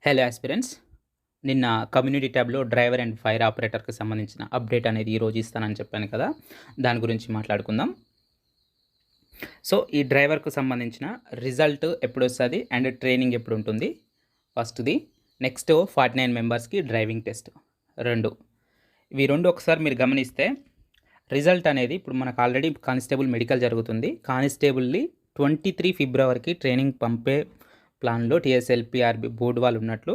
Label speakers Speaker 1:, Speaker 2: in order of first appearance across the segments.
Speaker 1: Hello aspirants. నిన్న community ట్యాబ్‌లో driver and fire ఆపరేటర్‌కి సంబంధించిన అప్డేట్ అనేది ఈరోజు ఇస్తానని చెప్పాను కదా! దాని గురించి మాట్లాడుకుందాం. సో, ఈ డ్రైవర్‌కు సంబంధించిన రిజల్ట్ ఎప్పుడొస్తది అండ్ ట్రైనింగ్ ఎప్పుడుంటుంది? ఫస్ట్‌ది. నెక్స్ట్ 49 మెంబర్స్‌కి డ్రైవింగ్ టెస్ట్. 2 ఇవి 2 ఒకసారి మీరు గమనిస్తే రిజల్ట్ అనేది ఇప్పుడు మనకు ఆల్రెడీ కానిస్టేబుల్ మెడికల్ జరుగుతుంది. కానిస్టేబుల్‌ది 23 ఫిబ్రవరికి ట్రైనింగ్ పంపే ప్లాన్‌లో టీఎస్ఎల్పీఆర్బీ బోర్డు వాళ్ళు ఉన్నట్లు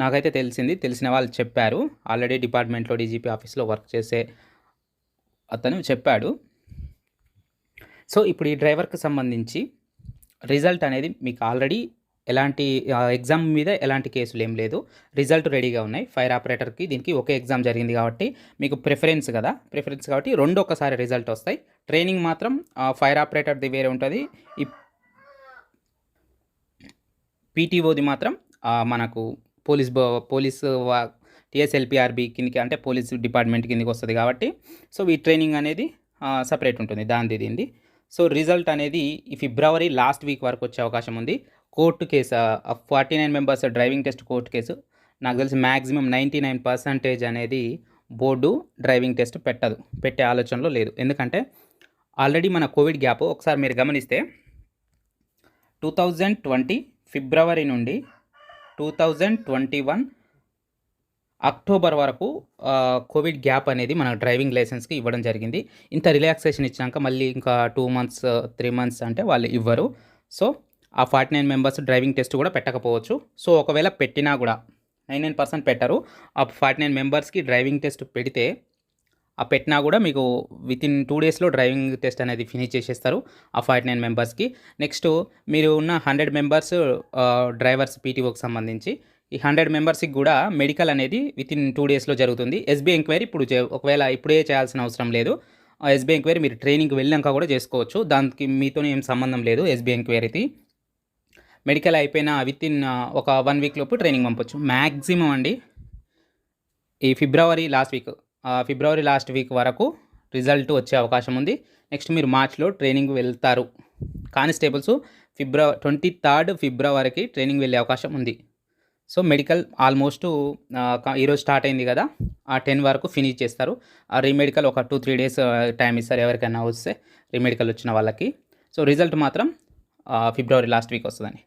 Speaker 1: నాకైతే తెలిసిన వాళ్ళు చెప్పారు. ఆల్రెడీ డిపార్ట్మెంట్లో డీజీపీ ఆఫీస్లో వర్క్ చేసే అతను చెప్పాడు. సో, ఇప్పుడు ఈ డ్రైవర్కి సంబంధించి రిజల్ట్ అనేది మీకు ఆల్రెడీ ఎలాంటి ఎగ్జామ్ మీద ఎలాంటి కేసులు ఏం లేదు. రిజల్ట్ రెడీగా ఉన్నాయి. ఫైర్ ఆపరేటర్కి దీనికి ఒకే ఎగ్జామ్ జరిగింది కాబట్టి మీకు ప్రిఫరెన్స్ కాబట్టి 2 ఒక్కసారి రిజల్ట్ వస్తాయి. ట్రైనింగ్ మాత్రం ఫైర్ ఆపరేటర్ది వేరే ఉంటుంది. ఈ పీటీఓది మాత్రం మనకు పోలీసు టీఎస్ఎల్పీఆర్బీ కిందకి, అంటే పోలీస్ డిపార్ట్మెంట్ కిందకి వస్తుంది కాబట్టి సో ఈ ట్రైనింగ్ అనేది సపరేట్ ఉంటుంది దీనిది. సో రిజల్ట్ అనేది ఈ ఫిబ్రవరి లాస్ట్ వీక్ వరకు వచ్చే అవకాశం ఉంది. Court case 49 members driving test court case నాకు తెలిసి మ్యాక్సిమం 99% అనేది బోర్డు డ్రైవింగ్ టెస్ట్ పెట్టే ఆలోచనలో లేదు. ఎందుకంటే ఆల్రెడీ మన కోవిడ్ గ్యాప్ ఒకసారి మీరు గమనిస్తే 2020 ఫిబ్రవరి నుండి 2021 అక్టోబర్ వరకు కోవిడ్ గ్యాప్ అనేది మన డ్రైవింగ్ లైసెన్స్కి ఇవ్వడం జరిగింది. ఇంత రిలాక్సేషన్ ఇచ్చాక మళ్ళీ ఇంకా 2 మంత్స్ 3 మంత్స్ అంటే వాళ్ళు ఇవ్వరు. సో ఆ 49 మెంబర్స్ డ్రైవింగ్ టెస్ట్ కూడా పెట్టకపోవచ్చు. సో ఒకవేళ పెట్టినా కూడా 99% పెట్టరు. ఆ 49 మెంబర్స్కి డ్రైవింగ్ టెస్ట్ పెడితే పెట్టినా కూడా మీకు వితిన్ 2 డేస్లో డ్రైవింగ్ టెస్ట్ అనేది ఫినిష్ చేసేస్తారు ఆ 49 మెంబర్స్కి. నెక్స్ట్ మీరు ఉన్న 100 మెంబర్స్ డ్రైవర్స్ పీటీఓకి సంబంధించి ఈ 100 మెంబర్స్కి కూడా మెడికల్ అనేది వితిన్ 2 డేస్లో జరుగుతుంది. ఎస్బీ ఎంక్వైరీ ఒకవేళ ఇప్పుడే చేయాల్సిన అవసరం లేదు. ఎస్బీ ఎంక్వైరీ మీరు ట్రైనింగ్కి వెళ్ళాక కూడా చేసుకోవచ్చు. దానికి మీతో ఏం సంబంధం లేదు. ఎస్బీ ఎంక్వైరీకి మెడికల్ అయిపోయిన వితిన్ ఒక 1 వీక్ లోపు ట్రైనింగ్ పంపొచ్చు మ్యాక్సిమం అండి. ఈ ఫిబ్రవరి లాస్ట్ వీక్ వరకు రిజల్ట్ వచ్చే అవకాశం ఉంది. నెక్స్ట్ మీరు మార్చ్లో ట్రైనింగ్ వెళ్తారు. కానిస్టేబుల్స్ 23 ఫిబ్రవరికి ట్రైనింగ్ వెళ్ళే అవకాశం ఉంది. సో మెడికల్ ఆల్మోస్ట్ ఈరోజు స్టార్ట్ అయింది కదా, ఆ 10 వరకు ఫినిష్ చేస్తారు. ఆ రీమెడికల్ ఒక 2-3 డేస్ టైం ఇస్తారు ఎవరికైనా వస్తే రీమెడికల్ వచ్చిన వాళ్ళకి. సో రిజల్ట్ మాత్రం ఫిబ్రవరి లాస్ట్ వీక్ వస్తుందని.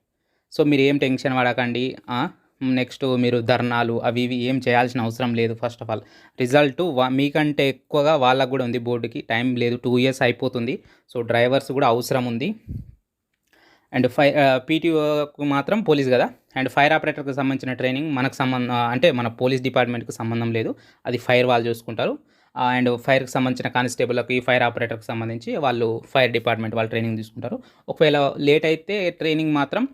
Speaker 1: సో మీరు ఏం టెన్షన్ పడకండి. నెక్స్ట్ మీరు ధర్నాలు అవి ఇవి ఏం చేయాల్సిన అవసరం లేదు. ఫస్ట్ ఆఫ్ ఆల్ రిజల్ట్ మీకంటే ఎక్కువగా వాళ్ళకు కూడా ఉంది. బోర్డుకి టైం లేదు, 2 ఇయర్స్ అయిపోతుంది. సో డ్రైవర్స్ కూడా అవసరం ఉంది. అండ్ పీటీఓకు మాత్రం పోలీస్ కదా, అండ్ ఫైర్ ఆపరేటర్కి సంబంధించిన ట్రైనింగ్ అంటే మన పోలీస్ డిపార్ట్మెంట్కి సంబంధం లేదు. అది ఫైర్ వాళ్ళు చూసుకుంటారు. అండ్ ఫైర్కి సంబంధించిన కానిస్టేబుల్కి, ఫైర్ ఆపరేటర్కి సంబంధించి వాళ్ళు ఫైర్ డిపార్ట్మెంట్ వాళ్ళు ట్రైనింగ్ తీసుకుంటారు. ఒకవేళ లేట్ అయితే ట్రైనింగ్ మాత్రం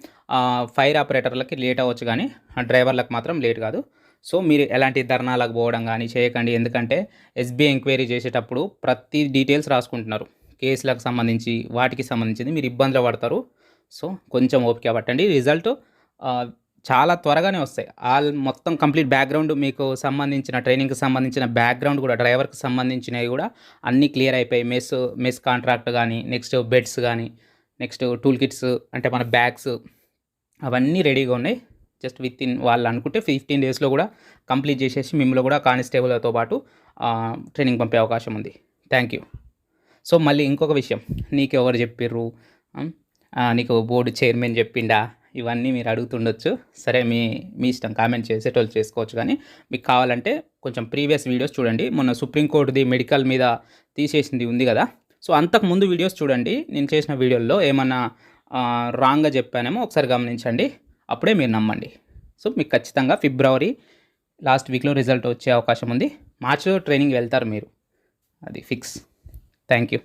Speaker 1: ఫైర్ ఆపరేటర్లకి లేట్ అవ్వచ్చు, కానీ డ్రైవర్లకు మాత్రం లేట్ కాదు. సో మీరు ఎలాంటి ధర్నాలకు పోవడం కానీ చేయకండి. ఎందుకంటే ఎస్బీ ఎంక్వైరీ చేసేటప్పుడు ప్రతి డీటెయిల్స్ రాసుకుంటున్నారు. కేసులకు సంబంధించి వాటికి సంబంధించింది మీరు ఇబ్బందులు పడతారు. సో కొంచెం ఓపిక పట్టండి. రిజల్ట్ చాలా త్వరగానే వస్తాయి. మొత్తం కంప్లీట్ బ్యాక్గ్రౌండ్ మీకు సంబంధించిన ట్రైనింగ్కి సంబంధించిన బ్యాక్గ్రౌండ్ కూడా డ్రైవర్కి సంబంధించినవి కూడా అన్నీ క్లియర్ అయిపోయి మెస్ కాంట్రాక్ట్ కానీ, నెక్స్ట్ బెడ్స్ కానీ, నెక్స్ట్ టూల్ కిట్స్ అంటే మన బ్యాగ్స్ అవన్నీ రెడీగా ఉన్నాయి. జస్ట్ వితిన్ వాళ్ళు అనుకుంటే 15 డేస్లో కూడా కంప్లీట్ చేసేసి మిమ్మల్ని కూడా కానిస్టేబుల్తో పాటు ట్రైనింగ్ పంపే అవకాశం ఉంది. Thank you. సో మళ్ళీ ఇంకొక విషయం, నీకు ఎవరు చెప్పిర్రు, నీకు బోర్డు చైర్మన్ చెప్పిండా, ఇవన్నీ మీరు అడుగుతుండొచ్చు. సరే మీ ఇష్టం, కామెంట్ చేసేటోళ్ళు చేసుకోవచ్చు. కానీ మీకు కావాలంటే కొంచెం ప్రీవియస్ వీడియోస్ చూడండి. మొన్న సుప్రీంకోర్టుది మెడికల్ మీద తీసేసింది ఉంది కదా, సో అంతకుముందు వీడియోస్ చూడండి. నేను చేసిన వీడియోల్లో ఏమన్నా రాంగ్గా చెప్పానేమో ఒకసారి గమనించండి, అప్పుడే మీరు నమ్మండి. సో మీకు ఖచ్చితంగా ఫిబ్రవరి లాస్ట్ వీక్లో రిజల్ట్ వచ్చే అవకాశం ఉంది. మార్చిలో ట్రైనింగ్ వెళ్తారు మీరు, అది ఫిక్స్. Thank you.